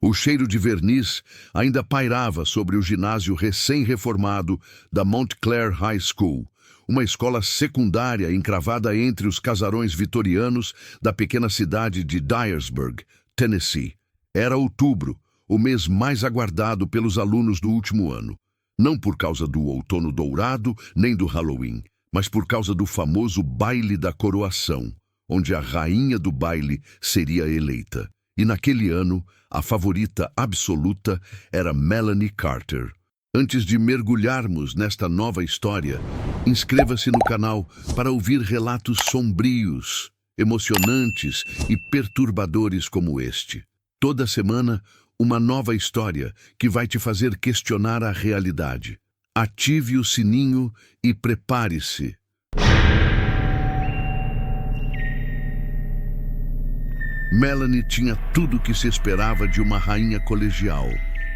O cheiro de verniz ainda pairava sobre o ginásio recém-reformado da Montclair High School, uma escola secundária encravada entre os casarões vitorianos da pequena cidade de Dyersburg, Tennessee. Era outubro, o mês mais aguardado pelos alunos do último ano. Não por causa do outono dourado, nem do Halloween, mas por causa do famoso baile da coroação, onde a rainha do baile seria eleita. E naquele ano, a favorita absoluta era Melanie Carter. Antes de mergulharmos nesta nova história, inscreva-se no canal para ouvir relatos sombrios, emocionantes e perturbadores como este. Toda semana, uma nova história que vai te fazer questionar a realidade. Ative o sininho e prepare-se. Melanie tinha tudo o que se esperava de uma rainha colegial.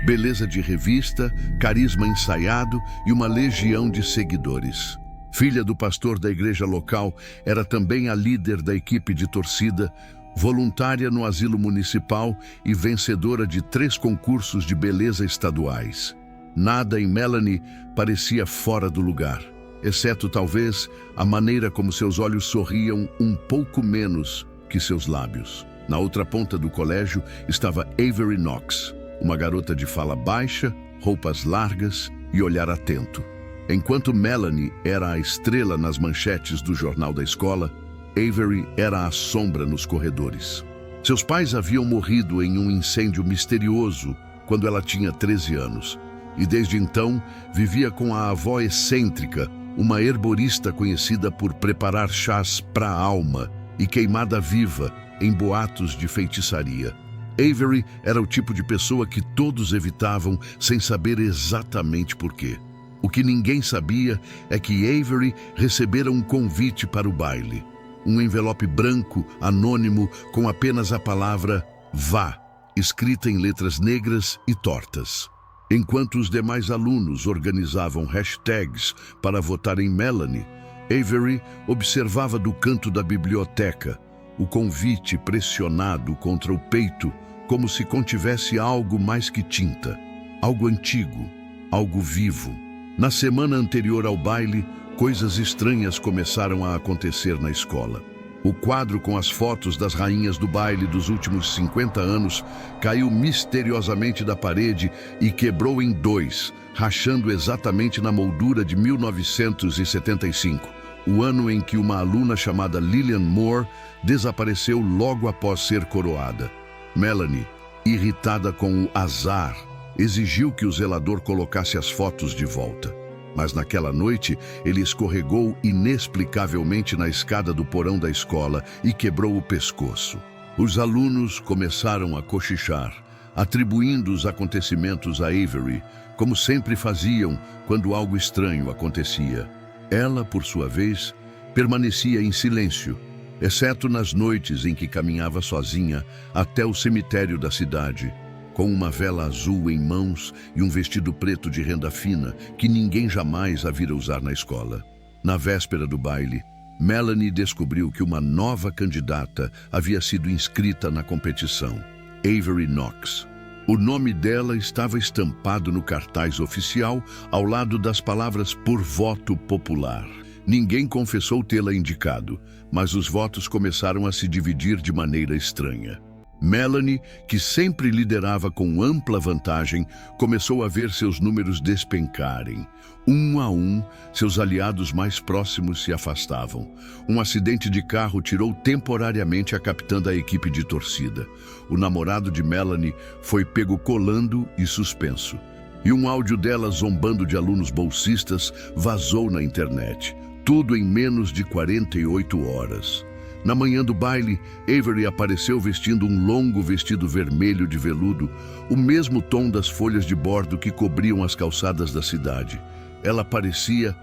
Beleza de revista, carisma ensaiado e uma legião de seguidores. Filha do pastor da igreja local, era também a líder da equipe de torcida, voluntária no asilo municipal e vencedora de 3 concursos de beleza estaduais. Nada em Melanie parecia fora do lugar, exceto talvez a maneira como seus olhos sorriam um pouco menos que seus lábios. Na outra ponta do colégio estava Avery Knox, uma garota de fala baixa, roupas largas e olhar atento. Enquanto Melanie era a estrela nas manchetes do jornal da escola, Avery era a sombra nos corredores. Seus pais haviam morrido em um incêndio misterioso quando ela tinha 13 anos, e desde então vivia com a avó excêntrica, uma herborista conhecida por preparar chás para a alma e queimada viva em boatos de feitiçaria. Avery era o tipo de pessoa que todos evitavam sem saber exatamente por quê. O que ninguém sabia é que Avery recebera um convite para o baile. Um envelope branco, anônimo, com apenas a palavra "Vá", escrita em letras negras e tortas. Enquanto os demais alunos organizavam hashtags para votar em Melanie, Avery observava do canto da biblioteca o convite pressionado contra o peito, como se contivesse algo mais que tinta, algo antigo, algo vivo. Na semana anterior ao baile, coisas estranhas começaram a acontecer na escola. O quadro com as fotos das rainhas do baile dos últimos 50 anos caiu misteriosamente da parede e quebrou em 2, rachando exatamente na moldura de 1975. O ano em que uma aluna chamada Lillian Moore desapareceu logo após ser coroada. Melanie, irritada com o azar, exigiu que o zelador colocasse as fotos de volta. Mas naquela noite, ele escorregou inexplicavelmente na escada do porão da escola e quebrou o pescoço. Os alunos começaram a cochichar, atribuindo os acontecimentos a Avery, como sempre faziam quando algo estranho acontecia. Ela, por sua vez, permanecia em silêncio, exceto nas noites em que caminhava sozinha até o cemitério da cidade, com uma vela azul em mãos e um vestido preto de renda fina que ninguém jamais a vira usar na escola. Na véspera do baile, Melanie descobriu que uma nova candidata havia sido inscrita na competição, Avery Knox. O nome dela estava estampado no cartaz oficial ao lado das palavras "por voto popular". Ninguém confessou tê-la indicado, mas os votos começaram a se dividir de maneira estranha. Melanie, que sempre liderava com ampla vantagem, começou a ver seus números despencarem. Um a um, seus aliados mais próximos se afastavam. Um acidente de carro tirou temporariamente a capitã da equipe de torcida. O namorado de Melanie foi pego colando e suspenso. E um áudio dela zombando de alunos bolsistas vazou na internet. Tudo em menos de 48 horas. Na manhã do baile, Avery apareceu vestindo um longo vestido vermelho de veludo, o mesmo tom das folhas de bordo que cobriam as calçadas da cidade. Ela parecia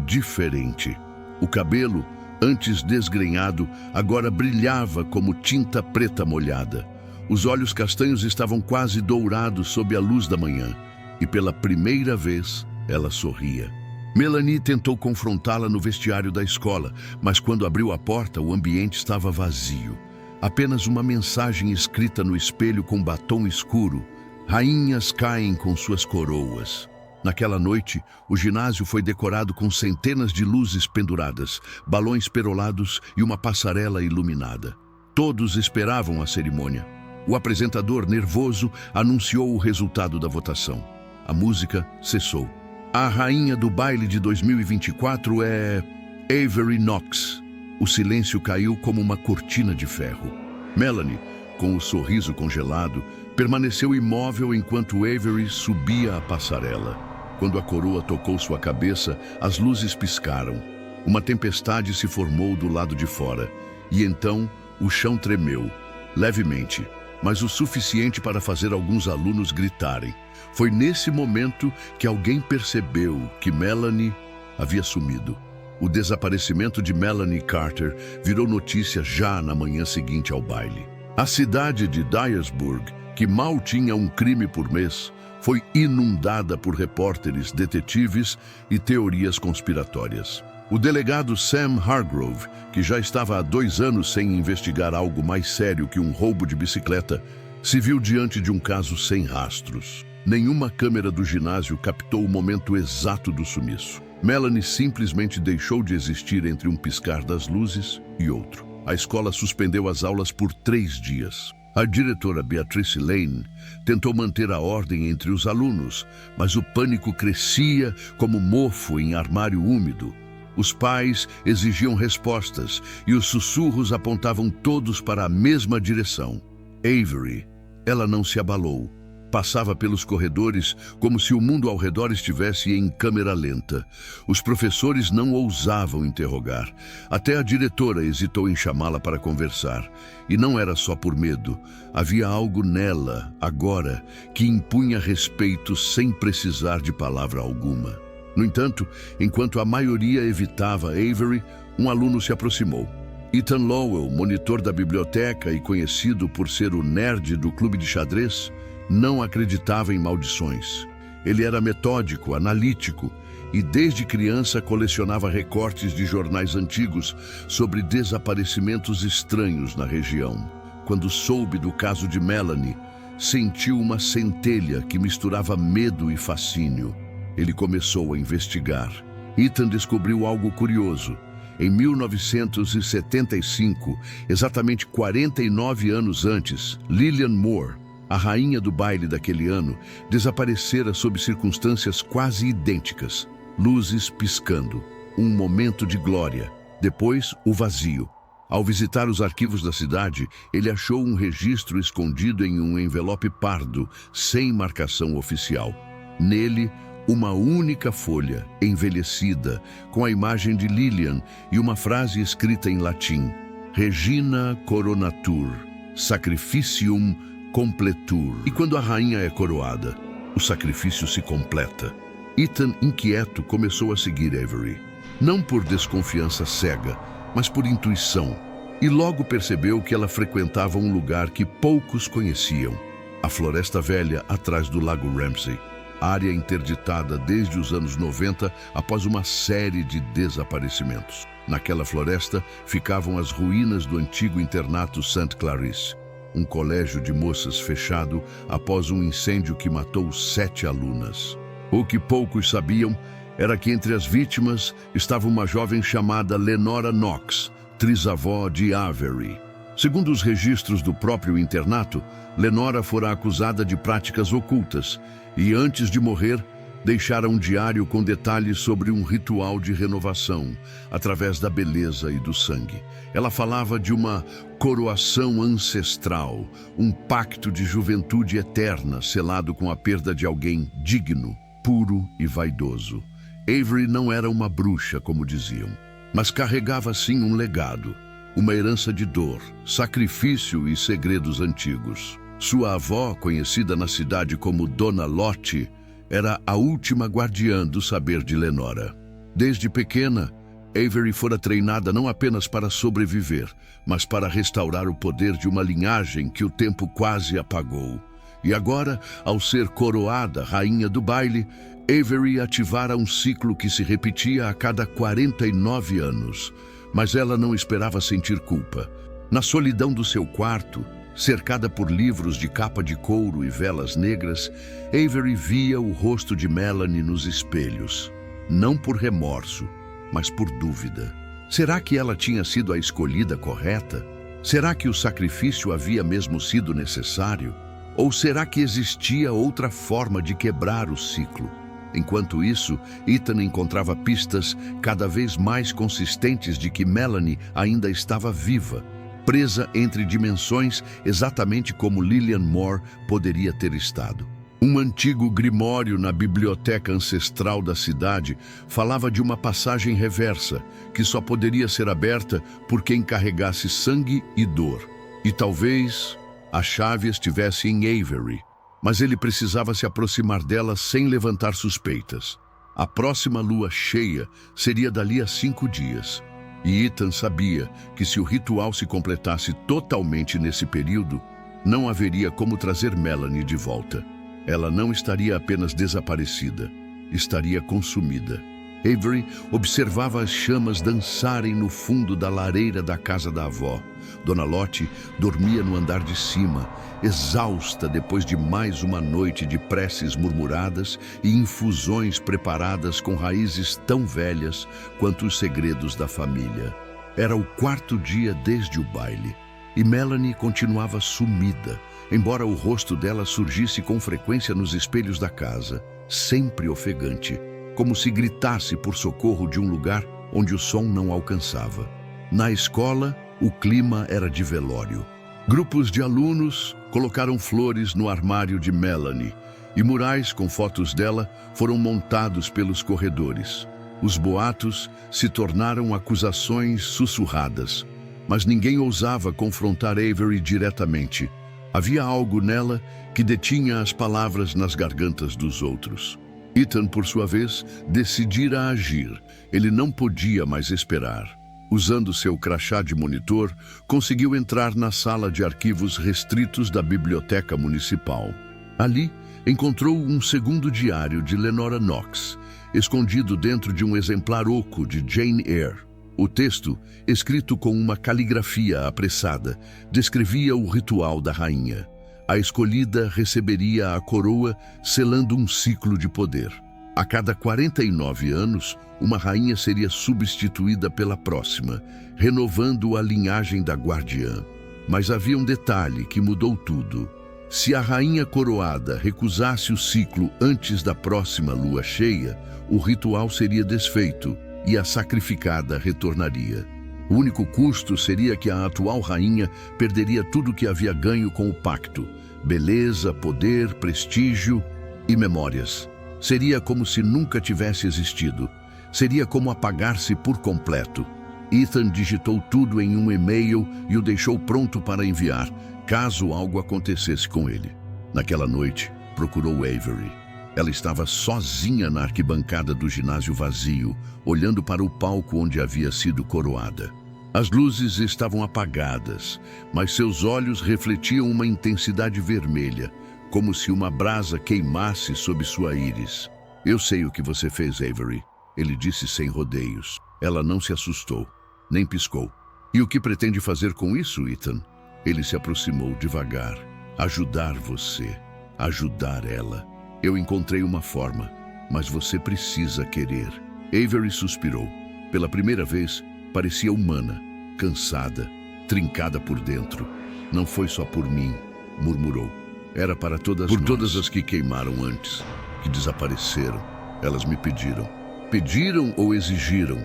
diferente. O cabelo, antes desgrenhado, agora brilhava como tinta preta molhada. Os olhos castanhos estavam quase dourados sob a luz da manhã, e pela primeira vez ela sorria. Melanie tentou confrontá-la no vestiário da escola, mas quando abriu a porta, o ambiente estava vazio. Apenas uma mensagem escrita no espelho com batom escuro Rainhas caem com suas coroas. Naquela noite, o ginásio foi decorado com centenas de luzes penduradas, balões perolados e uma passarela iluminada. Todos esperavam a cerimônia. O apresentador, nervoso, anunciou o resultado da votação. A música cessou. A rainha do baile de 2024 é Avery Knox. O silêncio caiu como uma cortina de ferro. Melanie, com o sorriso congelado, permaneceu imóvel enquanto Avery subia a passarela. Quando a coroa tocou sua cabeça, as luzes piscaram. Uma tempestade se formou do lado de fora. E então, o chão tremeu, levemente, mas o suficiente para fazer alguns alunos gritarem. Foi nesse momento que alguém percebeu que Melanie havia sumido. O desaparecimento de Melanie Carter virou notícia já na manhã seguinte ao baile. A cidade de Dyersburg, que mal tinha um crime por mês, foi inundada por repórteres, detetives e teorias conspiratórias. O delegado Sam Hargrove, que já estava há 2 anos sem investigar algo mais sério que um roubo de bicicleta, se viu diante de um caso sem rastros. Nenhuma câmera do ginásio captou o momento exato do sumiço. Melanie simplesmente deixou de existir entre um piscar das luzes e outro. A escola suspendeu as aulas por 3 dias. A diretora Beatrice Lane tentou manter a ordem entre os alunos, mas o pânico crescia como mofo em armário úmido. Os pais exigiam respostas e os sussurros apontavam todos para a mesma direção. Avery, ela não se abalou. Passava pelos corredores como se o mundo ao redor estivesse em câmera lenta. Os professores não ousavam interrogar. Até a diretora hesitou em chamá-la para conversar. E não era só por medo. Havia algo nela, agora, que impunha respeito sem precisar de palavra alguma. No entanto, enquanto a maioria evitava Avery, um aluno se aproximou. Ethan Lowell, monitor da biblioteca e conhecido por ser o nerd do clube de xadrez, não acreditava em maldições. Ele era metódico, analítico e desde criança colecionava recortes de jornais antigos sobre desaparecimentos estranhos na região. Quando soube do caso de Melanie, sentiu uma centelha que misturava medo e fascínio. Ele começou a investigar. Ethan descobriu algo curioso. Em 1975, exatamente 49 anos antes, Lillian Moore, a rainha do baile daquele ano, desaparecera sob circunstâncias quase idênticas. Luzes piscando, um momento de glória, depois o vazio. Ao visitar os arquivos da cidade, ele achou um registro escondido em um envelope pardo, sem marcação oficial. Nele, uma única folha, envelhecida, com a imagem de Lillian e uma frase escrita em latim: Regina coronatur, sacrificium completur. E quando a rainha é coroada, o sacrifício se completa. Ethan, inquieto, começou a seguir Avery. Não por desconfiança cega, mas por intuição. E logo percebeu que ela frequentava um lugar que poucos conheciam. A Floresta Velha, atrás do Lago Ramsay. Área interditada desde os anos 90 após uma série de desaparecimentos. Naquela floresta ficavam as ruínas do antigo internato St. Clarice, um colégio de moças fechado após um incêndio que matou 7 alunas. O que poucos sabiam era que entre as vítimas estava uma jovem chamada Lenora Knox, trisavó de Avery. Segundo os registros do próprio internato, Lenora fora acusada de práticas ocultas e, antes de morrer, deixara um diário com detalhes sobre um ritual de renovação, através da beleza e do sangue. Ela falava de uma coroação ancestral, um pacto de juventude eterna, selado com a perda de alguém digno, puro e vaidoso. Avery não era uma bruxa, como diziam, mas carregava sim um legado, uma herança de dor, sacrifício e segredos antigos. Sua avó, conhecida na cidade como Dona Lottie, era a última guardiã do saber de Lenora. Desde pequena, Avery fora treinada não apenas para sobreviver, mas para restaurar o poder de uma linhagem que o tempo quase apagou. E agora, ao ser coroada rainha do baile, Avery ativara um ciclo que se repetia a cada 49 anos. Mas ela não esperava sentir culpa. Na solidão do seu quarto, Cercada por livros de capa de couro e velas negras, Avery via o rosto de Melanie nos espelhos. Não por remorso, mas por dúvida. Será que ela tinha sido a escolhida correta? Será que o sacrifício havia mesmo sido necessário? Ou será que existia outra forma de quebrar o ciclo? Enquanto isso, Ethan encontrava pistas cada vez mais consistentes de que Melanie ainda estava viva, presa entre dimensões exatamente como Lillian Moore poderia ter estado. Um antigo grimório na biblioteca ancestral da cidade falava de uma passagem reversa que só poderia ser aberta por quem carregasse sangue e dor. E talvez a chave estivesse em Avery, mas ele precisava se aproximar dela sem levantar suspeitas. A próxima lua cheia seria dali a 5 dias. E Ethan sabia que se o ritual se completasse totalmente nesse período, não haveria como trazer Melanie de volta. Ela não estaria apenas desaparecida, estaria consumida. Avery observava as chamas dançarem no fundo da lareira da casa da avó. Dona Lottie dormia no andar de cima, exausta depois de mais uma noite de preces murmuradas e infusões preparadas com raízes tão velhas quanto os segredos da família. Era o 4º dia desde o baile, e Melanie continuava sumida, embora o rosto dela surgisse com frequência nos espelhos da casa, sempre ofegante, como se gritasse por socorro de um lugar onde o som não alcançava. Na escola, o clima era de velório. Grupos de alunos colocaram flores no armário de Melanie e murais com fotos dela foram montados pelos corredores. Os boatos se tornaram acusações sussurradas, mas ninguém ousava confrontar Avery diretamente. Havia algo nela que detinha as palavras nas gargantas dos outros. Ethan, por sua vez, decidira agir. Ele não podia mais esperar. Usando seu crachá de monitor, conseguiu entrar na sala de arquivos restritos da biblioteca municipal. Ali, encontrou um segundo diário de Lenora Knox, escondido dentro de um exemplar oco de Jane Eyre. O texto, escrito com uma caligrafia apressada, descrevia o ritual da rainha. A escolhida receberia a coroa, selando um ciclo de poder. A cada 49 anos, uma rainha seria substituída pela próxima, renovando a linhagem da guardiã. Mas havia um detalhe que mudou tudo. Se a rainha coroada recusasse o ciclo antes da próxima lua cheia, o ritual seria desfeito e a sacrificada retornaria. O único custo seria que a atual rainha perderia tudo que havia ganho com o pacto: beleza, poder, prestígio e memórias. Seria como se nunca tivesse existido. Seria como apagar-se por completo. Ethan digitou tudo em um e-mail e o deixou pronto para enviar, caso algo acontecesse com ele. Naquela noite, procurou Avery. Ela estava sozinha na arquibancada do ginásio vazio, olhando para o palco onde havia sido coroada. As luzes estavam apagadas, mas seus olhos refletiam uma intensidade vermelha, como se uma brasa queimasse sob sua íris. "Eu sei o que você fez, Avery", ele disse sem rodeios. Ela não se assustou, nem piscou. "E o que pretende fazer com isso, Ethan?" Ele se aproximou devagar. "Ajudar você. Ajudar ela. Eu encontrei uma forma, mas você precisa querer." Avery suspirou. Pela primeira vez, parecia humana, cansada, trincada por dentro. "Não foi só por mim", murmurou. "Era para todas nós. Por todas as que queimaram antes, que desapareceram. Elas me pediram." "Pediram ou exigiram?"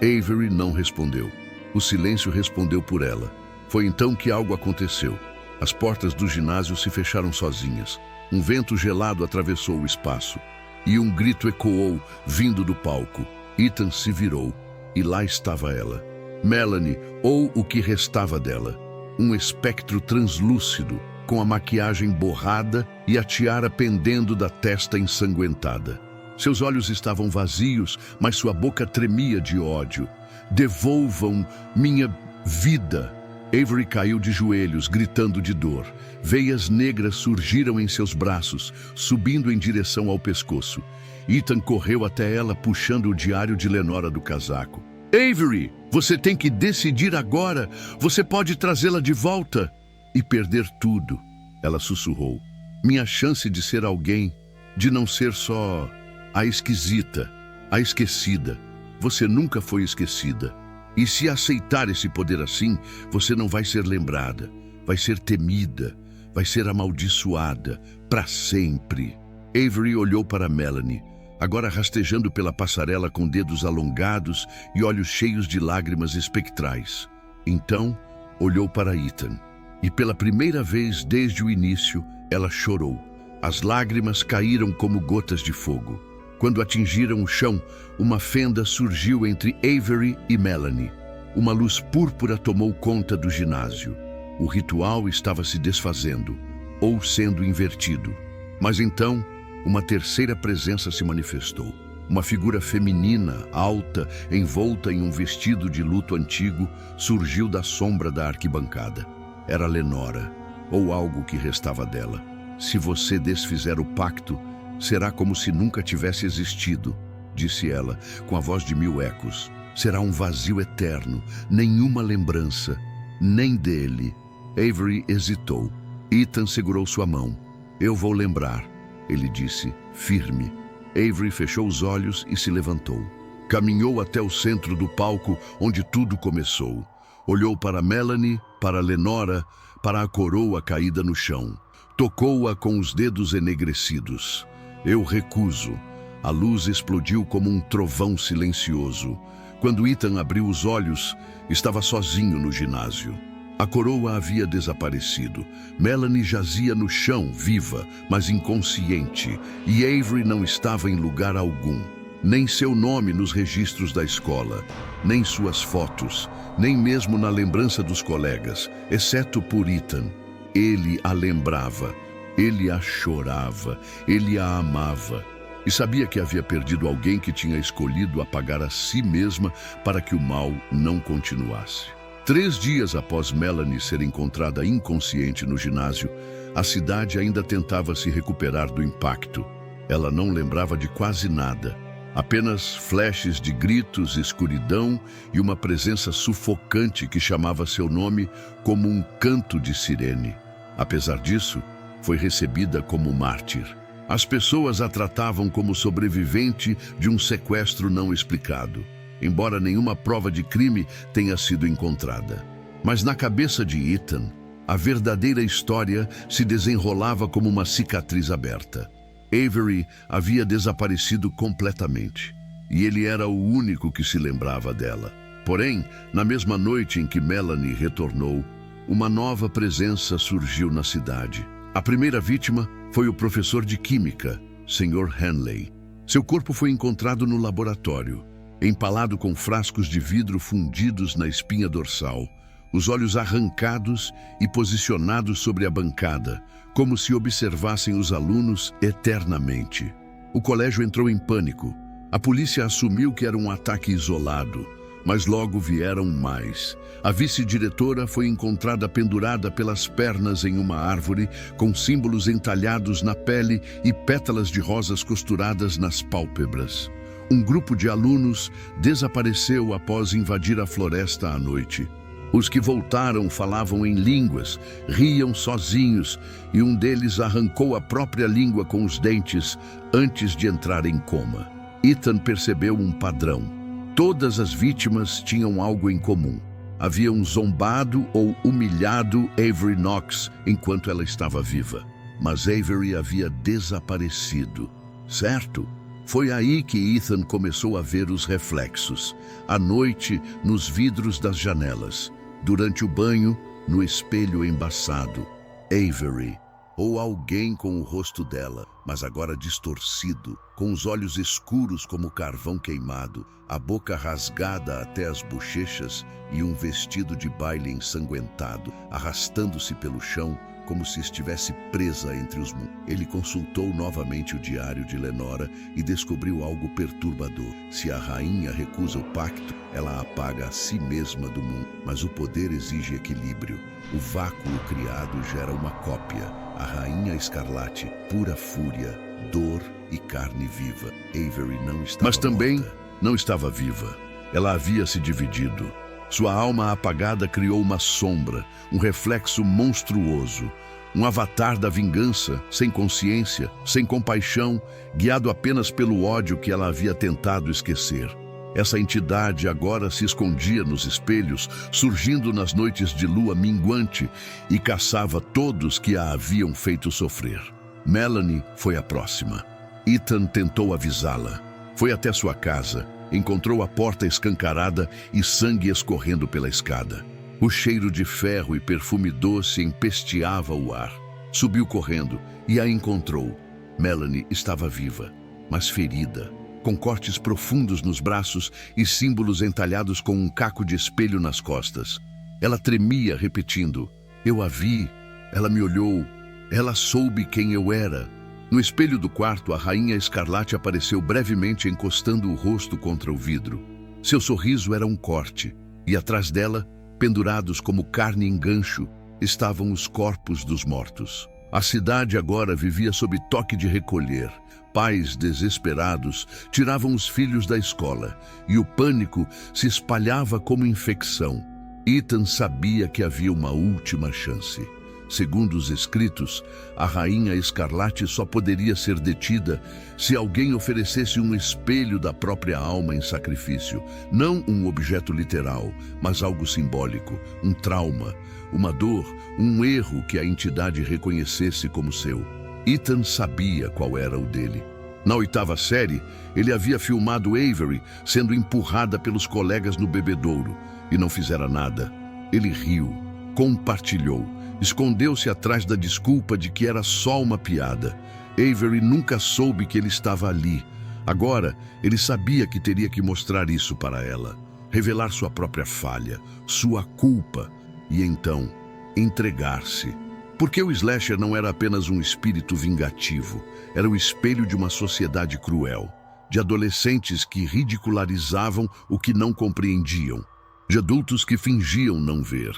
Avery não respondeu. O silêncio respondeu por ela. Foi então que algo aconteceu. As portas do ginásio se fecharam sozinhas. Um vento gelado atravessou o espaço. E um grito ecoou, vindo do palco. Ethan se virou, e lá estava ela. Melanie, ou o que restava dela. Um espectro translúcido, com a maquiagem borrada e a tiara pendendo da testa ensanguentada. Seus olhos estavam vazios, mas sua boca tremia de ódio. "Devolvam minha vida!" Avery caiu de joelhos, gritando de dor. Veias negras surgiram em seus braços, subindo em direção ao pescoço. Ethan correu até ela, puxando o diário de Lenora do casaco. "Avery, você tem que decidir agora. Você pode trazê-la de volta." E perder tudo, ela sussurrou. Minha chance de ser alguém, de não ser só a esquisita, a esquecida. Você nunca foi esquecida. E se aceitar esse poder assim, você não vai ser lembrada, vai ser temida, vai ser amaldiçoada, para sempre. Avery olhou para Melanie, agora rastejando pela passarela com dedos alongados e olhos cheios de lágrimas espectrais. Então, olhou para Ethan. E pela primeira vez desde o início, ela chorou. As lágrimas caíram como gotas de fogo. Quando atingiram o chão, uma fenda surgiu entre Avery e Melanie. Uma luz púrpura tomou conta do ginásio. O ritual estava se desfazendo, ou sendo invertido. Mas então, uma terceira presença se manifestou. Uma figura feminina, alta, envolta em um vestido de luto antigo, surgiu da sombra da arquibancada. Era Lenora, ou algo que restava dela. Se você desfizer o pacto, será como se nunca tivesse existido, disse ela, com a voz de 1000 ecos. Será um vazio eterno, nenhuma lembrança, nem dele. Avery hesitou. Ethan segurou sua mão. Eu vou lembrar, ele disse, firme. Avery fechou os olhos e se levantou. Caminhou até o centro do palco, onde tudo começou. Olhou para Melanie, para Lenora, para a coroa caída no chão. Tocou-a com os dedos enegrecidos. Eu recuso. A luz explodiu como um trovão silencioso. Quando Ethan abriu os olhos, estava sozinho no ginásio. A coroa havia desaparecido. Melanie jazia no chão, viva, mas inconsciente, e Avery não estava em lugar algum. Nem seu nome nos registros da escola, nem suas fotos, nem mesmo na lembrança dos colegas, exceto por Ethan. Ele a lembrava, ele a chorava, ele a amava. E sabia que havia perdido alguém que tinha escolhido apagar a si mesma para que o mal não continuasse. 3 dias após Melanie ser encontrada inconsciente no ginásio, a cidade ainda tentava se recuperar do impacto. Ela não lembrava de quase nada. Apenas flashes de gritos, escuridão e uma presença sufocante que chamava seu nome como um canto de sirene. Apesar disso, foi recebida como mártir. As pessoas a tratavam como sobrevivente de um sequestro não explicado, embora nenhuma prova de crime tenha sido encontrada. Mas na cabeça de Ethan, a verdadeira história se desenrolava como uma cicatriz aberta. Avery havia desaparecido completamente, e ele era o único que se lembrava dela. Porém, na mesma noite em que Melanie retornou, uma nova presença surgiu na cidade. A primeira vítima foi o professor de química, Sr. Henley. Seu corpo foi encontrado no laboratório, empalado com frascos de vidro fundidos na espinha dorsal, os olhos arrancados e posicionados sobre a bancada, como se observassem os alunos eternamente. O colégio entrou em pânico. A polícia assumiu que era um ataque isolado, mas logo vieram mais. A vice-diretora foi encontrada pendurada pelas pernas em uma árvore, com símbolos entalhados na pele e pétalas de rosas costuradas nas pálpebras. Um grupo de alunos desapareceu após invadir a floresta à noite. Os que voltaram falavam em línguas, riam sozinhos, e um deles arrancou a própria língua com os dentes antes de entrar em coma. Ethan percebeu um padrão. Todas as vítimas tinham algo em comum. Haviam zombado ou humilhado Avery Knox enquanto ela estava viva. Mas Avery havia desaparecido, certo? Foi aí que Ethan começou a ver os reflexos. À noite, nos vidros das janelas. Durante o banho, no espelho embaçado. Avery, ou alguém com o rosto dela, mas agora distorcido, com os olhos escuros como carvão queimado, a boca rasgada até as bochechas e um vestido de baile ensanguentado, arrastando-se pelo chão como se estivesse presa entre os mundos. Ele consultou novamente o diário de Lenora e descobriu algo perturbador. Se a rainha recusa o pacto, ela apaga a si mesma do mundo. Mas o poder exige equilíbrio. O vácuo criado gera uma cópia. A rainha escarlate, pura fúria, dor e carne viva. Avery não estava morta. Mas também não estava viva. Ela havia se dividido. Sua alma apagada criou uma sombra, um reflexo monstruoso, um avatar da vingança, sem consciência, sem compaixão, guiado apenas pelo ódio que ela havia tentado esquecer. Essa entidade agora se escondia nos espelhos, surgindo nas noites de lua minguante e caçava todos que a haviam feito sofrer. Melanie foi a próxima. Ethan tentou avisá-la. Foi até sua casa, encontrou a porta escancarada e sangue escorrendo pela escada. O cheiro de ferro e perfume doce empesteava o ar. Subiu correndo e a encontrou. Melanie estava viva, mas ferida, com cortes profundos nos braços e símbolos entalhados com um caco de espelho nas costas. Ela tremia, repetindo: "Eu a vi, ela me olhou, ela soube quem eu era." No espelho do quarto, a Rainha Escarlate apareceu brevemente encostando o rosto contra o vidro. Seu sorriso era um corte, e atrás dela, pendurados como carne em gancho, estavam os corpos dos mortos. A cidade agora vivia sob toque de recolher. Pais desesperados tiravam os filhos da escola, e o pânico se espalhava como infecção. Ethan sabia que havia uma última chance. Segundo os escritos, a Rainha Escarlate só poderia ser detida se alguém oferecesse um espelho da própria alma em sacrifício. Não um objeto literal, mas algo simbólico, um trauma, uma dor, um erro que a entidade reconhecesse como seu. Ethan sabia qual era o dele. Na 8ª série, ele havia filmado Avery sendo empurrada pelos colegas no bebedouro e não fizera nada. Ele riu, compartilhou, escondeu-se atrás da desculpa de que era só uma piada. Avery nunca soube que ele estava ali. Agora, ele sabia que teria que mostrar isso para ela, revelar sua própria falha, sua culpa, e então entregar-se. Porque o slasher não era apenas um espírito vingativo, era o espelho de uma sociedade cruel, de adolescentes que ridicularizavam o que não compreendiam, de adultos que fingiam não ver.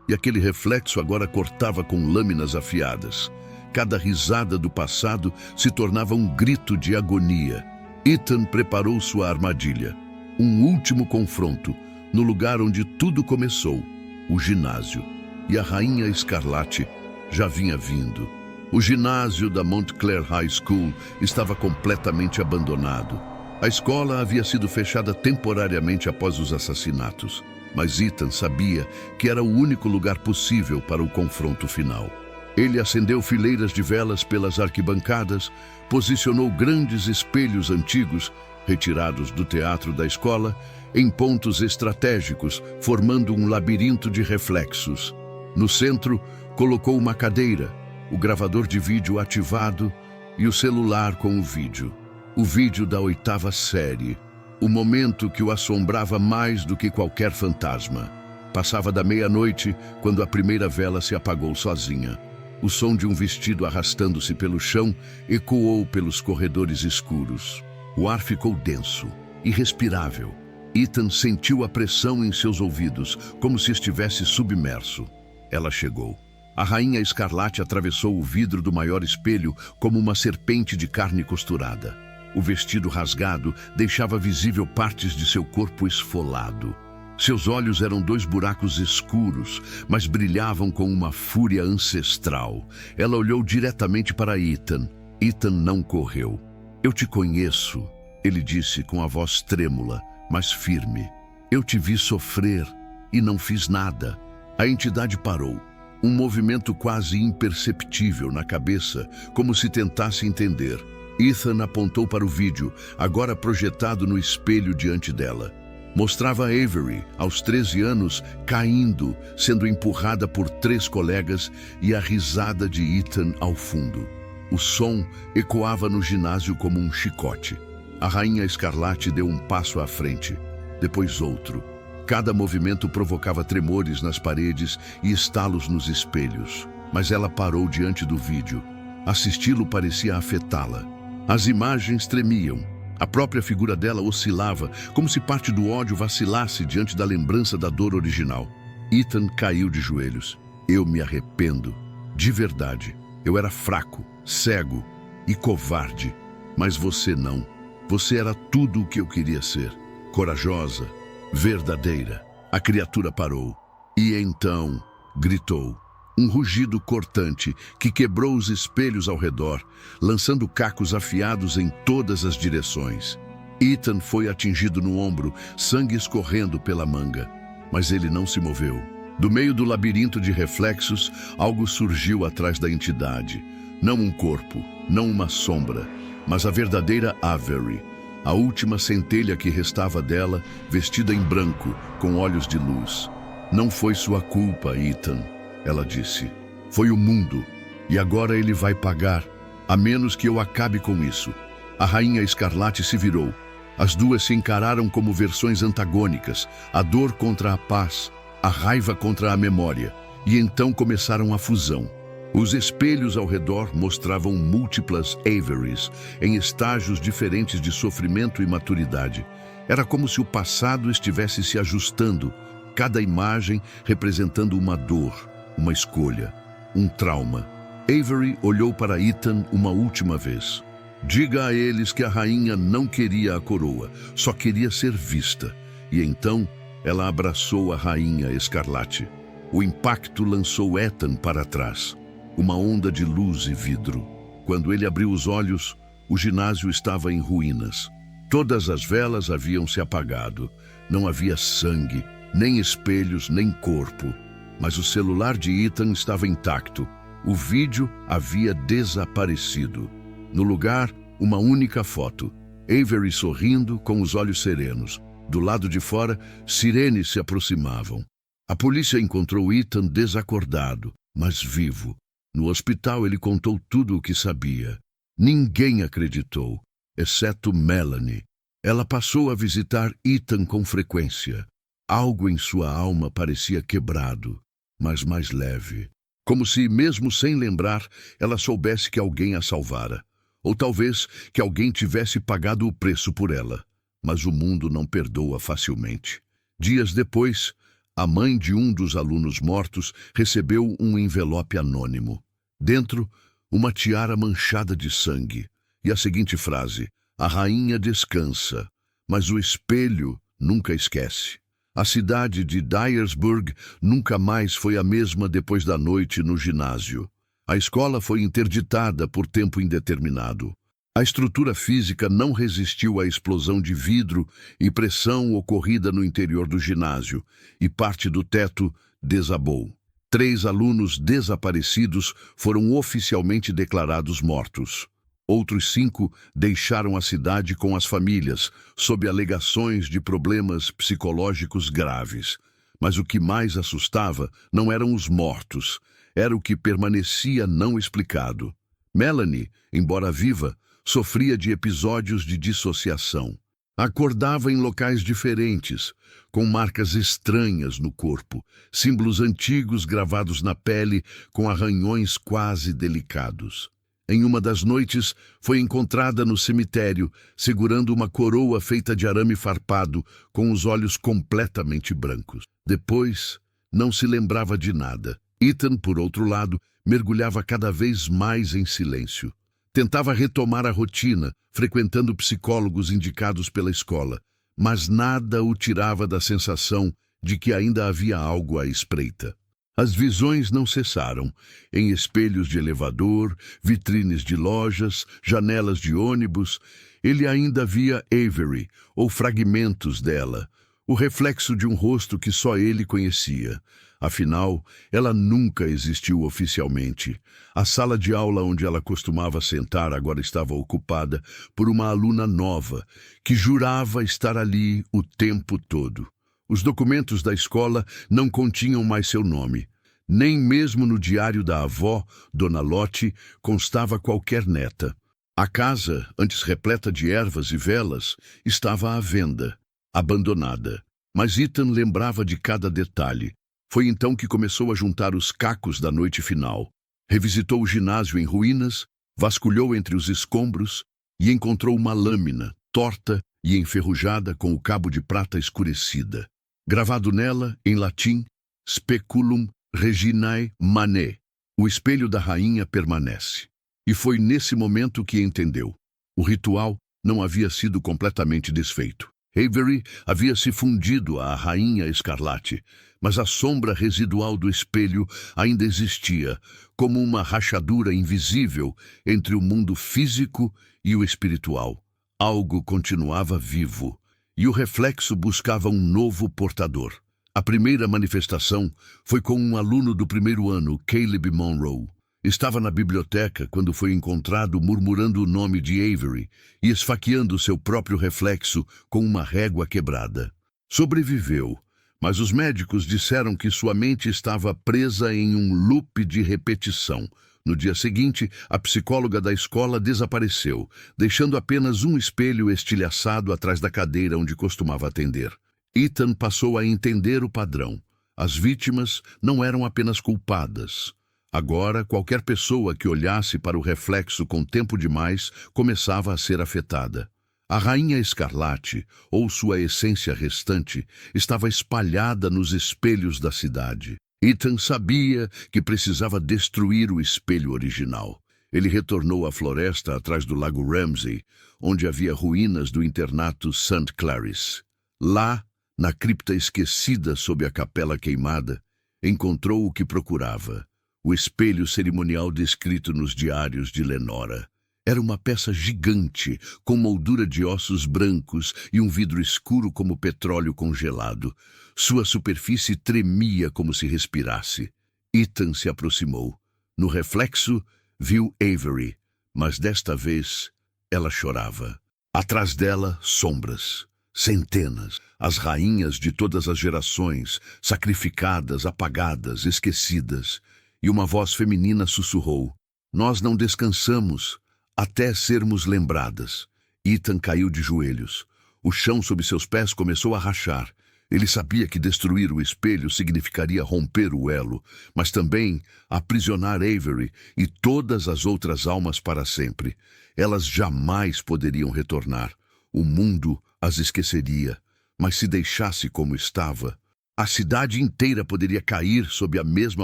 E aquele reflexo agora cortava com lâminas afiadas. Cada risada do passado se tornava um grito de agonia. Ethan preparou sua armadilha. Um último confronto, no lugar onde tudo começou, o ginásio. E a Rainha Escarlate já vinha vindo. O ginásio da Montclair High School estava completamente abandonado. A escola havia sido fechada temporariamente após os assassinatos. Mas Ethan sabia que era o único lugar possível para o confronto final. Ele acendeu fileiras de velas pelas arquibancadas, posicionou grandes espelhos antigos, retirados do teatro da escola, em pontos estratégicos, formando um labirinto de reflexos. No centro, colocou uma cadeira, o gravador de vídeo ativado e o celular com o vídeo. O vídeo da 8ª série. O momento que o assombrava mais do que qualquer fantasma. Passava da meia-noite quando a primeira vela se apagou sozinha. O som de um vestido arrastando-se pelo chão ecoou pelos corredores escuros. O ar ficou denso, irrespirável. Ethan sentiu a pressão em seus ouvidos, como se estivesse submerso. Ela chegou. A Rainha Escarlate atravessou o vidro do maior espelho como uma serpente de carne costurada. O vestido rasgado deixava visível partes de seu corpo esfolado. Seus olhos eram 2 buracos escuros, mas brilhavam com uma fúria ancestral. Ela olhou diretamente para Ethan. Ethan não correu. "Eu te conheço", ele disse com a voz trêmula, mas firme. "Eu te vi sofrer e não fiz nada." A entidade parou. Um movimento quase imperceptível na cabeça, como se tentasse entender. Ethan apontou para o vídeo, agora projetado no espelho diante dela. Mostrava Avery, aos 13 anos, caindo, sendo empurrada por 3 colegas e a risada de Ethan ao fundo. O som ecoava no ginásio como um chicote. A Rainha Escarlate deu um passo à frente, depois outro. Cada movimento provocava tremores nas paredes e estalos nos espelhos. Mas ela parou diante do vídeo. Assisti-lo parecia afetá-la. As imagens tremiam. A própria figura dela oscilava, como se parte do ódio vacilasse diante da lembrança da dor original. Ethan caiu de joelhos. "Eu me arrependo. De verdade. Eu era fraco, cego e covarde. Mas você não. Você era tudo o que eu queria ser. Corajosa, verdadeira." A criatura parou. E então gritou. Um rugido cortante que quebrou os espelhos ao redor, lançando cacos afiados em todas as direções. Ethan foi atingido no ombro, sangue escorrendo pela manga. Mas ele não se moveu. Do meio do labirinto de reflexos, algo surgiu atrás da entidade. Não um corpo, não uma sombra, mas a verdadeira Avery. A última centelha que restava dela, vestida em branco, com olhos de luz. Não foi sua culpa, Ethan, ela disse. Foi o mundo, e agora ele vai pagar, a menos que eu acabe com isso. A Rainha Escarlate se virou. As duas se encararam como versões antagônicas, a dor contra a paz, a raiva contra a memória, e então começaram a fusão. Os espelhos ao redor mostravam múltiplas Averys, em estágios diferentes de sofrimento e maturidade. Era como se o passado estivesse se ajustando, cada imagem representando uma dor, uma escolha, um trauma. Avery olhou para Ethan uma última vez. Diga a eles que a rainha não queria a coroa, só queria ser vista. E então ela abraçou a Rainha Escarlate. O impacto lançou Ethan para trás. Uma onda de luz e vidro. Quando ele abriu os olhos, o ginásio estava em ruínas. Todas as velas haviam se apagado. Não havia sangue, nem espelhos, nem corpo. Mas o celular de Ethan estava intacto. O vídeo havia desaparecido. No lugar, uma única foto. Avery sorrindo, com os olhos serenos. Do lado de fora, sirenes se aproximavam. A polícia encontrou Ethan desacordado, mas vivo. No hospital ele contou tudo o que sabia. Ninguém acreditou, exceto Melanie. Ela passou a visitar Ethan com frequência. Algo em sua alma parecia quebrado, mas mais leve. Como se, mesmo sem lembrar, ela soubesse que alguém a salvara. Ou talvez que alguém tivesse pagado o preço por ela. Mas o mundo não perdoa facilmente. Dias depois, a mãe de um dos alunos mortos recebeu um envelope anônimo. Dentro, uma tiara manchada de sangue. E a seguinte frase: a rainha descansa, mas o espelho nunca esquece. A cidade de Dyersburg nunca mais foi a mesma depois da noite no ginásio. A escola foi interditada por tempo indeterminado. A estrutura física não resistiu à explosão de vidro e pressão ocorrida no interior do ginásio, e parte do teto desabou. 3 alunos desaparecidos foram oficialmente declarados mortos. Outros 5 deixaram a cidade com as famílias, sob alegações de problemas psicológicos graves. Mas o que mais assustava não eram os mortos, era o que permanecia não explicado. Melanie, embora viva, sofria de episódios de dissociação. Acordava em locais diferentes, com marcas estranhas no corpo, símbolos antigos gravados na pele com arranhões quase delicados. Em uma das noites, foi encontrada no cemitério, segurando uma coroa feita de arame farpado, com os olhos completamente brancos. Depois, não se lembrava de nada. Ethan, por outro lado, mergulhava cada vez mais em silêncio. Tentava retomar a rotina, frequentando psicólogos indicados pela escola, mas nada o tirava da sensação de que ainda havia algo à espreita. As visões não cessaram, em espelhos de elevador, vitrines de lojas, janelas de ônibus. Ele ainda via Avery, ou fragmentos dela, o reflexo de um rosto que só ele conhecia. Afinal, ela nunca existiu oficialmente. A sala de aula onde ela costumava sentar agora estava ocupada por uma aluna nova, que jurava estar ali o tempo todo. Os documentos da escola não continham mais seu nome. Nem mesmo no diário da avó, Dona Lottie, constava qualquer neta. A casa, antes repleta de ervas e velas, estava à venda, abandonada. Mas Ethan lembrava de cada detalhe. Foi então que começou a juntar os cacos da noite final. Revisitou o ginásio em ruínas, vasculhou entre os escombros e encontrou uma lâmina, torta e enferrujada com o cabo de prata escurecida. Gravado nela, em latim, Speculum Reginae Manet. O espelho da rainha permanece. E foi nesse momento que entendeu. O ritual não havia sido completamente desfeito. Avery havia se fundido à Rainha Escarlate, mas a sombra residual do espelho ainda existia, como uma rachadura invisível entre o mundo físico e o espiritual. Algo continuava vivo, e o reflexo buscava um novo portador. A primeira manifestação foi com um aluno do primeiro ano, Caleb Monroe. Estava na biblioteca quando foi encontrado murmurando o nome de Avery e esfaqueando seu próprio reflexo com uma régua quebrada. Sobreviveu, mas os médicos disseram que sua mente estava presa em um loop de repetição. No dia seguinte, a psicóloga da escola desapareceu, deixando apenas um espelho estilhaçado atrás da cadeira onde costumava atender. Ethan passou a entender o padrão. As vítimas não eram apenas culpadas. Agora, qualquer pessoa que olhasse para o reflexo com tempo demais começava a ser afetada. A Rainha Escarlate, ou sua essência restante, estava espalhada nos espelhos da cidade. Ethan sabia que precisava destruir o espelho original. Ele retornou à floresta atrás do Lago Ramsey, onde havia ruínas do internato St. Clarice. Lá, na cripta esquecida sob a capela queimada, encontrou o que procurava. O espelho cerimonial descrito nos diários de Lenora. Era uma peça gigante, com moldura de ossos brancos e um vidro escuro como petróleo congelado. Sua superfície tremia como se respirasse. Ethan se aproximou. No reflexo, viu Avery, mas desta vez ela chorava. Atrás dela, sombras. Centenas, as rainhas de todas as gerações, sacrificadas, apagadas, esquecidas. E uma voz feminina sussurrou: "Nós não descansamos até sermos lembradas." Ethan caiu de joelhos. O chão sob seus pés começou a rachar. Ele sabia que destruir o espelho significaria romper o elo, mas também aprisionar Avery e todas as outras almas para sempre. Elas jamais poderiam retornar. O mundo as esqueceria, mas se deixasse como estava, a cidade inteira poderia cair sob a mesma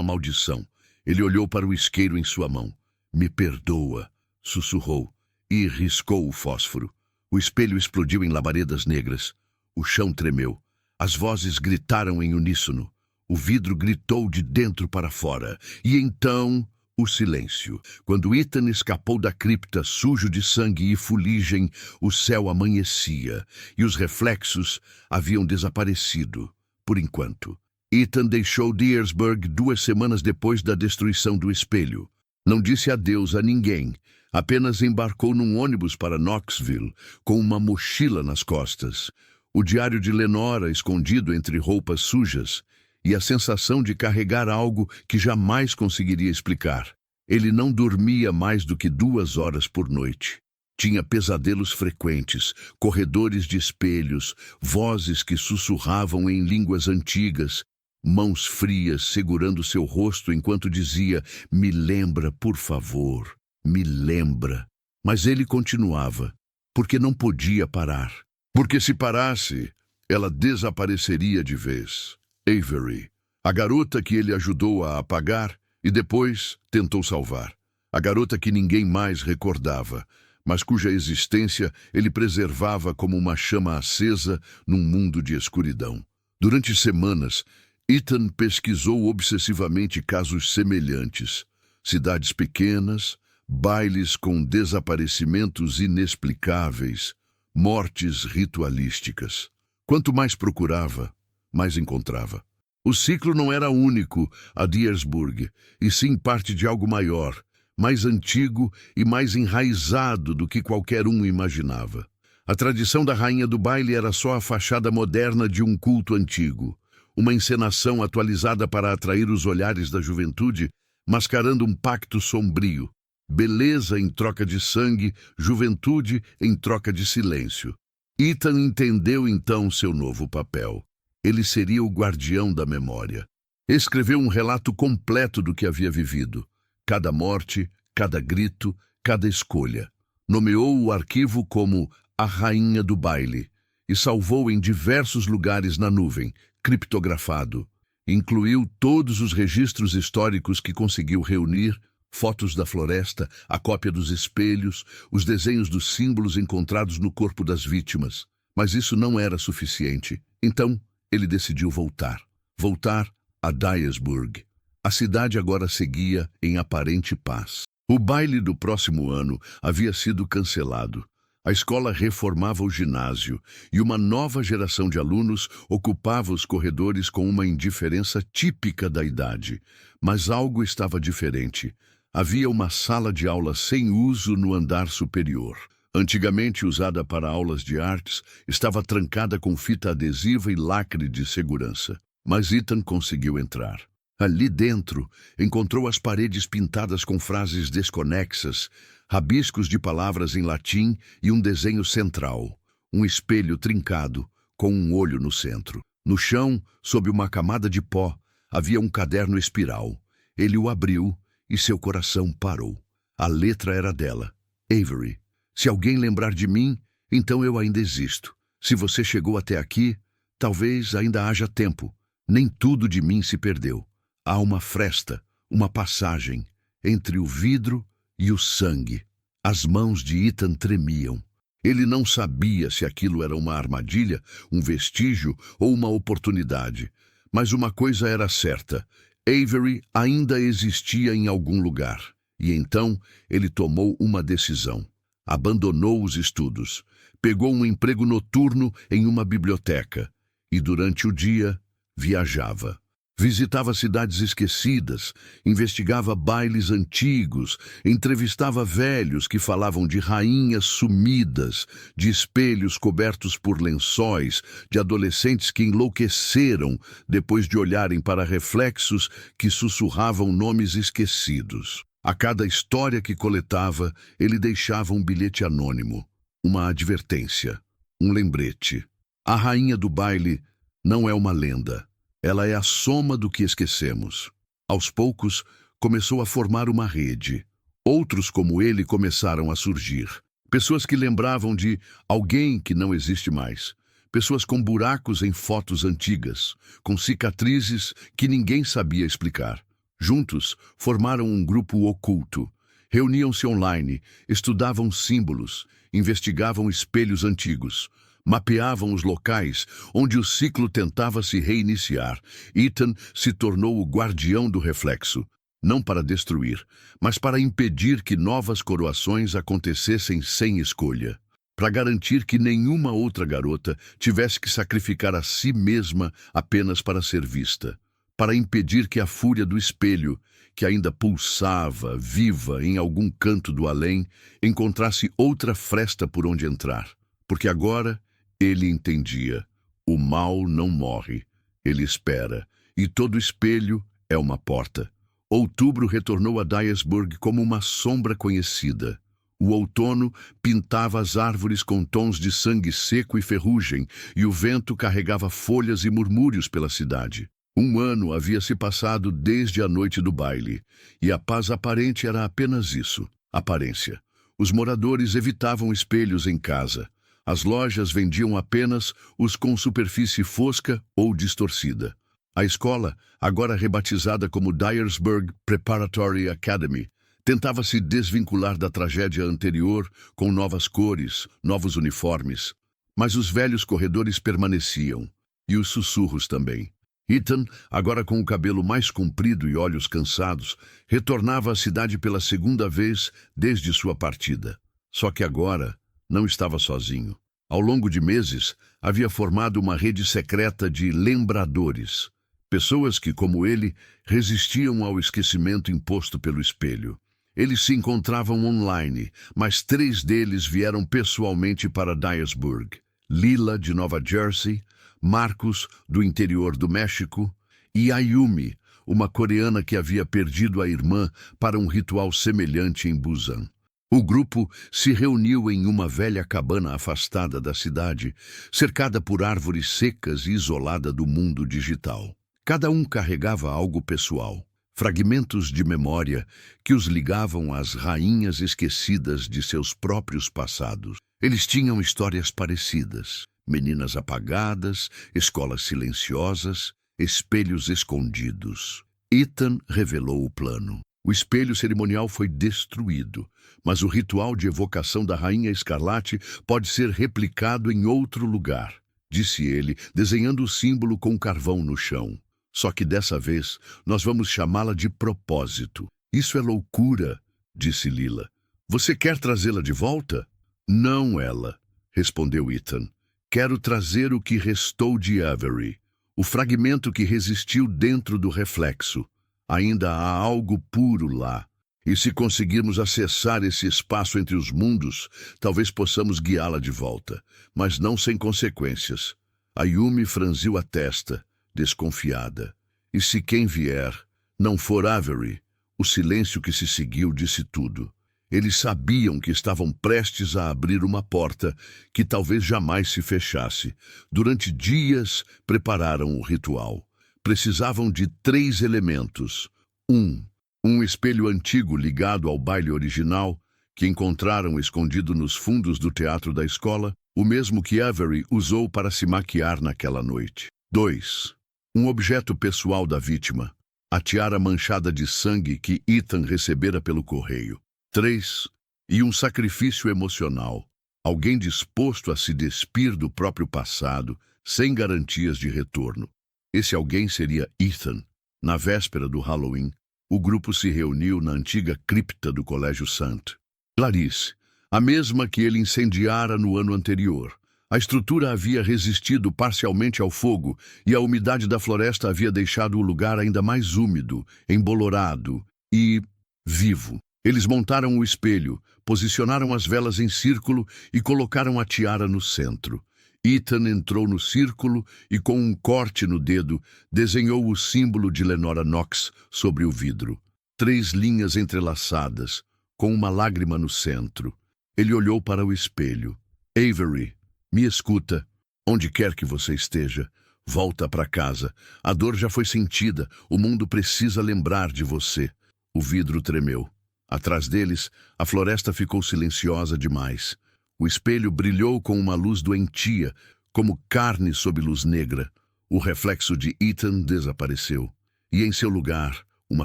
maldição. Ele olhou para o isqueiro em sua mão. "Me perdoa", sussurrou, e riscou o fósforo. O espelho explodiu em labaredas negras. O chão tremeu. As vozes gritaram em uníssono. O vidro gritou de dentro para fora. E então, o silêncio. Quando Ethan escapou da cripta sujo de sangue e fuligem, o céu amanhecia, e os reflexos haviam desaparecido, por enquanto. Ethan deixou Dyersburg 2 semanas depois da destruição do espelho. Não disse adeus a ninguém, apenas embarcou num ônibus para Knoxville, com uma mochila nas costas, o diário de Lenora escondido entre roupas sujas, e a sensação de carregar algo que jamais conseguiria explicar. Ele não dormia mais do que 2 horas por noite. Tinha pesadelos frequentes, corredores de espelhos, vozes que sussurravam em línguas antigas, mãos frias segurando seu rosto enquanto dizia: "Me lembra, por favor, me lembra." Mas ele continuava, porque não podia parar. Porque se parasse, ela desapareceria de vez. Avery, a garota que ele ajudou a apagar e depois tentou salvar. A garota que ninguém mais recordava, mas cuja existência ele preservava como uma chama acesa num mundo de escuridão. Durante semanas, Ethan pesquisou obsessivamente casos semelhantes. Cidades pequenas, bailes com desaparecimentos inexplicáveis, mortes ritualísticas. Quanto mais procurava, mais encontrava. O ciclo não era único a Dyersburg, e sim parte de algo maior, mais antigo e mais enraizado do que qualquer um imaginava. A tradição da rainha do baile era só a fachada moderna de um culto antigo, uma encenação atualizada para atrair os olhares da juventude, mascarando um pacto sombrio. Beleza em troca de sangue, juventude em troca de silêncio. Ethan entendeu então seu novo papel. Ele seria o guardião da memória. Escreveu um relato completo do que havia vivido. Cada morte, cada grito, cada escolha. Nomeou o arquivo como a Rainha do Baile e salvou em diversos lugares na nuvem, criptografado. Incluiu todos os registros históricos que conseguiu reunir, fotos da floresta, a cópia dos espelhos, os desenhos dos símbolos encontrados no corpo das vítimas. Mas isso não era suficiente. Então, ele decidiu voltar. Voltar a Dyersburg. A cidade agora seguia em aparente paz. O baile do próximo ano havia sido cancelado. A escola reformava o ginásio e uma nova geração de alunos ocupava os corredores com uma indiferença típica da idade. Mas algo estava diferente. Havia uma sala de aula sem uso no andar superior. Antigamente usada para aulas de artes, estava trancada com fita adesiva e lacre de segurança. Mas Ethan conseguiu entrar. Ali dentro, encontrou as paredes pintadas com frases desconexas, rabiscos de palavras em latim e um desenho central, um espelho trincado, com um olho no centro. No chão, sob uma camada de pó, havia um caderno espiral. Ele o abriu e seu coração parou. A letra era dela, Avery. Se alguém lembrar de mim, então eu ainda existo. Se você chegou até aqui, talvez ainda haja tempo. Nem tudo de mim se perdeu. Há uma fresta, uma passagem, entre o vidro e o sangue. As mãos de Ethan tremiam. Ele não sabia se aquilo era uma armadilha, um vestígio ou uma oportunidade. Mas uma coisa era certa. Avery ainda existia em algum lugar. E então ele tomou uma decisão. Abandonou os estudos. Pegou um emprego noturno em uma biblioteca. E durante o dia, viajava. Visitava cidades esquecidas, investigava bailes antigos, entrevistava velhos que falavam de rainhas sumidas, de espelhos cobertos por lençóis, de adolescentes que enlouqueceram depois de olharem para reflexos que sussurravam nomes esquecidos. A cada história que coletava, ele deixava um bilhete anônimo, uma advertência, um lembrete. A rainha do baile não é uma lenda. Ela é a soma do que esquecemos. Aos poucos, começou a formar uma rede. Outros como ele começaram a surgir. Pessoas que lembravam de alguém que não existe mais. Pessoas com buracos em fotos antigas, com cicatrizes que ninguém sabia explicar. Juntos, formaram um grupo oculto. Reuniam-se online, estudavam símbolos, investigavam espelhos antigos. Mapeavam os locais onde o ciclo tentava se reiniciar. Ethan se tornou o guardião do reflexo, não para destruir, mas para impedir que novas coroações acontecessem sem escolha. Para garantir que nenhuma outra garota tivesse que sacrificar a si mesma apenas para ser vista. Para impedir que a fúria do espelho, que ainda pulsava, viva em algum canto do além, encontrasse outra fresta por onde entrar. Porque agora ele entendia. O mal não morre. Ele espera. E todo espelho é uma porta. Outubro retornou a Dyersburg como uma sombra conhecida. O outono pintava as árvores com tons de sangue seco e ferrugem, e o vento carregava folhas e murmúrios pela cidade. Um ano havia se passado desde a noite do baile, e a paz aparente era apenas isso, aparência. Os moradores evitavam espelhos em casa. As lojas vendiam apenas os com superfície fosca ou distorcida. A escola, agora rebatizada como Dyersburg Preparatory Academy, tentava se desvincular da tragédia anterior com novas cores, novos uniformes. Mas os velhos corredores permaneciam, e os sussurros também. Ethan, agora com o cabelo mais comprido e olhos cansados, retornava à cidade pela segunda vez desde sua partida. Só que agora não estava sozinho. Ao longo de meses, havia formado uma rede secreta de lembradores. Pessoas que, como ele, resistiam ao esquecimento imposto pelo espelho. Eles se encontravam online, mas 3 deles vieram pessoalmente para Dyersburg. Lila, de Nova Jersey, Marcos, do interior do México, e Ayumi, uma coreana que havia perdido a irmã para um ritual semelhante em Busan. O grupo se reuniu em uma velha cabana afastada da cidade, cercada por árvores secas e isolada do mundo digital. Cada um carregava algo pessoal, fragmentos de memória que os ligavam às rainhas esquecidas de seus próprios passados. Eles tinham histórias parecidas, meninas apagadas, escolas silenciosas, espelhos escondidos. Ethan revelou o plano. O espelho cerimonial foi destruído, mas o ritual de evocação da Rainha Escarlate pode ser replicado em outro lugar, disse ele, desenhando o símbolo com carvão no chão. Só que dessa vez nós vamos chamá-la de propósito. Isso é loucura, disse Lila. Você quer trazê-la de volta? Não ela, respondeu Ethan. Quero trazer o que restou de Avery, o fragmento que resistiu dentro do reflexo. Ainda há algo puro lá, e se conseguirmos acessar esse espaço entre os mundos, talvez possamos guiá-la de volta, mas não sem consequências. A Yumi franziu a testa, desconfiada. E se quem vier não for Avery? O silêncio que se seguiu disse tudo. Eles sabiam que estavam prestes a abrir uma porta que talvez jamais se fechasse. Durante dias prepararam o ritual. Precisavam de 3 elementos. Um espelho antigo ligado ao baile original, que encontraram escondido nos fundos do teatro da escola, o mesmo que Avery usou para se maquiar naquela noite. 2. Um objeto pessoal da vítima, a tiara manchada de sangue que Ethan recebera pelo correio. 3. E um sacrifício emocional, alguém disposto a se despir do próprio passado, sem garantias de retorno. Esse alguém seria Ethan. Na véspera do Halloween, o grupo se reuniu na antiga cripta do Colégio St. Clarice, a mesma que ele incendiara no ano anterior. A estrutura havia resistido parcialmente ao fogo e a umidade da floresta havia deixado o lugar ainda mais úmido, embolorado e vivo. Eles montaram o espelho, posicionaram as velas em círculo e colocaram a tiara no centro. Ethan entrou no círculo e, com um corte no dedo, desenhou o símbolo de Lenora Knox sobre o vidro. 3 linhas entrelaçadas, com uma lágrima no centro. Ele olhou para o espelho. Avery, me escuta. Onde quer que você esteja, volta para casa. A dor já foi sentida. O mundo precisa lembrar de você. O vidro tremeu. Atrás deles, a floresta ficou silenciosa demais. O espelho brilhou com uma luz doentia, como carne sob luz negra. O reflexo de Ethan desapareceu. E em seu lugar, uma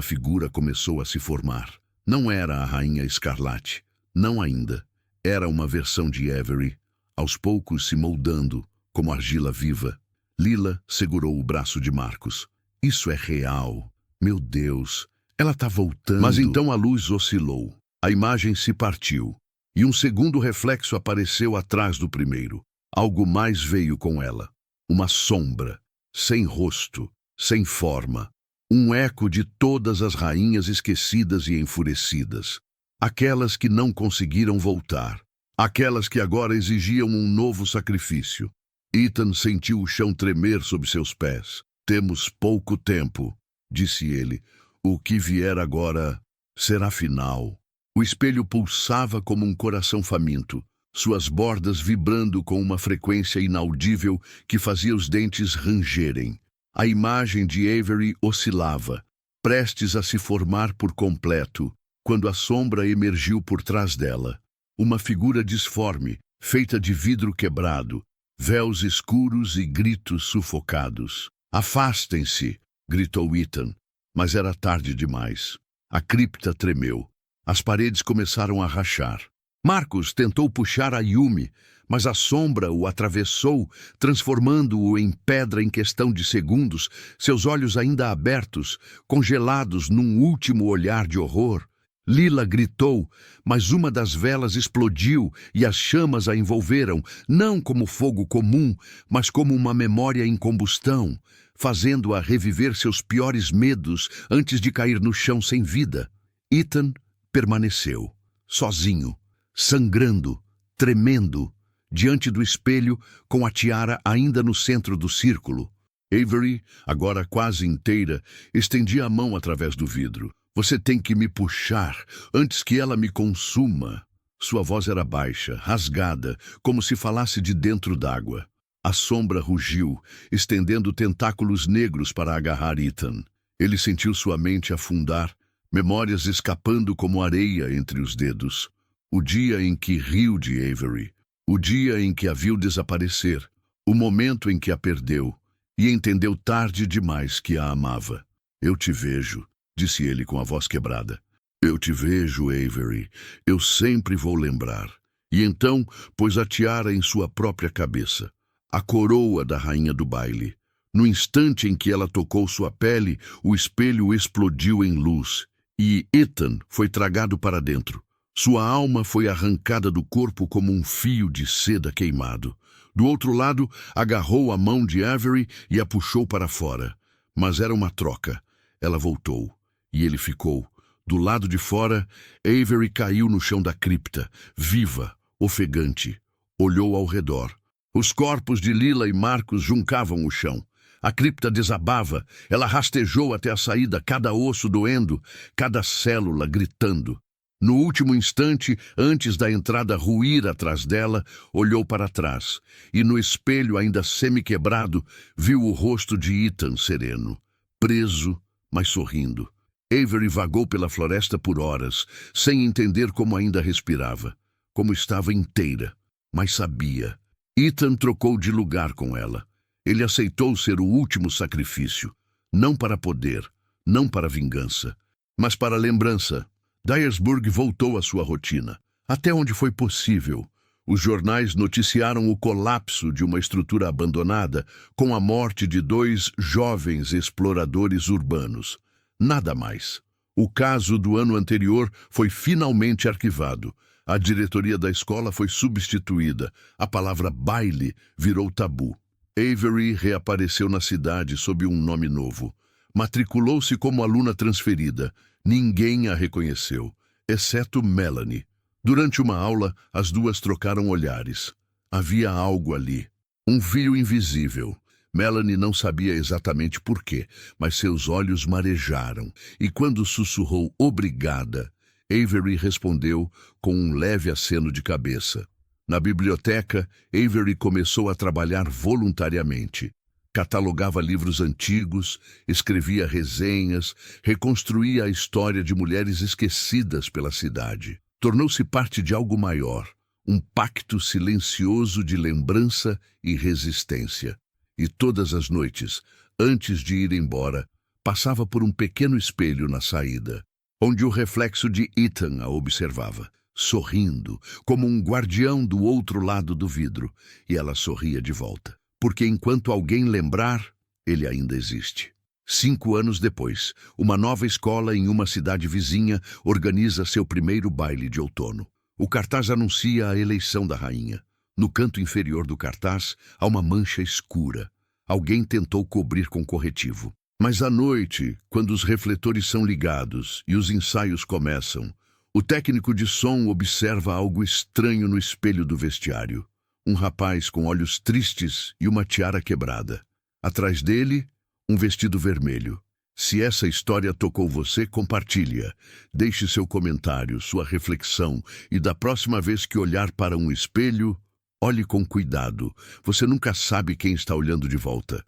figura começou a se formar. Não era a Rainha Escarlate. Não ainda. Era uma versão de Avery, aos poucos se moldando, como argila viva. Lila segurou o braço de Marcos. Isso é real. Meu Deus, ela está voltando. Mas então a luz oscilou. A imagem se partiu. E um segundo reflexo apareceu atrás do primeiro. Algo mais veio com ela. Uma sombra, sem rosto, sem forma. Um eco de todas as rainhas esquecidas e enfurecidas. Aquelas que não conseguiram voltar. Aquelas que agora exigiam um novo sacrifício. Ethan sentiu o chão tremer sob seus pés. Temos pouco tempo, disse ele. O que vier agora será final. O espelho pulsava como um coração faminto, suas bordas vibrando com uma frequência inaudível que fazia os dentes rangerem. A imagem de Avery oscilava, prestes a se formar por completo, quando a sombra emergiu por trás dela. Uma figura disforme, feita de vidro quebrado, véus escuros e gritos sufocados. Afastem-se, gritou Ethan, mas era tarde demais. A cripta tremeu. As paredes começaram a rachar. Marcos tentou puxar a Yumi, mas a sombra o atravessou, transformando-o em pedra em questão de segundos, seus olhos ainda abertos, congelados num último olhar de horror. Lila gritou, mas uma das velas explodiu e as chamas a envolveram, não como fogo comum, mas como uma memória em combustão, fazendo-a reviver seus piores medos antes de cair no chão sem vida. Ethan permaneceu, sozinho, sangrando, tremendo, diante do espelho, com a tiara ainda no centro do círculo. Avery, agora quase inteira, estendia a mão através do vidro. Você tem que me puxar antes que ela me consuma. Sua voz era baixa, rasgada, como se falasse de dentro d'água. A sombra rugiu, estendendo tentáculos negros para agarrar Ethan. Ele sentiu sua mente afundar, memórias escapando como areia entre os dedos. O dia em que riu de Avery, o dia em que a viu desaparecer, o momento em que a perdeu, e entendeu tarde demais que a amava. Eu te vejo, disse ele com a voz quebrada. Eu te vejo, Avery. Eu sempre vou lembrar. E então pôs a tiara em sua própria cabeça, a coroa da rainha do baile. No instante em que ela tocou sua pele, o espelho explodiu em luz, e Ethan foi tragado para dentro. Sua alma foi arrancada do corpo como um fio de seda queimado. Do outro lado, agarrou a mão de Avery e a puxou para fora. Mas era uma troca. Ela voltou, e ele ficou. Do lado de fora, Avery caiu no chão da cripta, viva, ofegante. Olhou ao redor. Os corpos de Lila e Marcos juncavam o chão. A cripta desabava. Ela rastejou até a saída, cada osso doendo, cada célula gritando. No último instante, antes da entrada ruir atrás dela, olhou para trás, e no espelho, ainda semi-quebrado, viu o rosto de Ethan sereno, preso, mas sorrindo. Avery vagou pela floresta por horas, sem entender como ainda respirava, como estava inteira, mas sabia. Ethan trocou de lugar com ela. Ele aceitou ser o último sacrifício, não para poder, não para vingança, mas para lembrança. Dyersburg voltou à sua rotina, até onde foi possível. Os jornais noticiaram o colapso de uma estrutura abandonada com a morte de 2 jovens exploradores urbanos. Nada mais. O caso do ano anterior foi finalmente arquivado. A diretoria da escola foi substituída. A palavra baile virou tabu. Avery reapareceu na cidade sob um nome novo. Matriculou-se como aluna transferida. Ninguém a reconheceu, exceto Melanie. Durante uma aula, as duas trocaram olhares. Havia algo ali. Um fio invisível. Melanie não sabia exatamente por quê, mas seus olhos marejaram, e quando sussurrou obrigada, Avery respondeu com um leve aceno de cabeça. Na biblioteca, Avery começou a trabalhar voluntariamente. Catalogava livros antigos, escrevia resenhas, reconstruía a história de mulheres esquecidas pela cidade. Tornou-se parte de algo maior, um pacto silencioso de lembrança e resistência. E todas as noites, antes de ir embora, passava por um pequeno espelho na saída, onde o reflexo de Ethan a observava, sorrindo, como um guardião do outro lado do vidro, e ela sorria de volta. Porque enquanto alguém lembrar, ele ainda existe. 5 anos depois, uma nova escola em uma cidade vizinha organiza seu primeiro baile de outono. O cartaz anuncia a eleição da rainha. No canto inferior do cartaz, há uma mancha escura. Alguém tentou cobrir com corretivo. Mas à noite, quando os refletores são ligados e os ensaios começam, o técnico de som observa algo estranho no espelho do vestiário. Um rapaz com olhos tristes e uma tiara quebrada. Atrás dele, um vestido vermelho. Se essa história tocou você, compartilha. Deixe seu comentário, sua reflexão, e da próxima vez que olhar para um espelho, olhe com cuidado. Você nunca sabe quem está olhando de volta.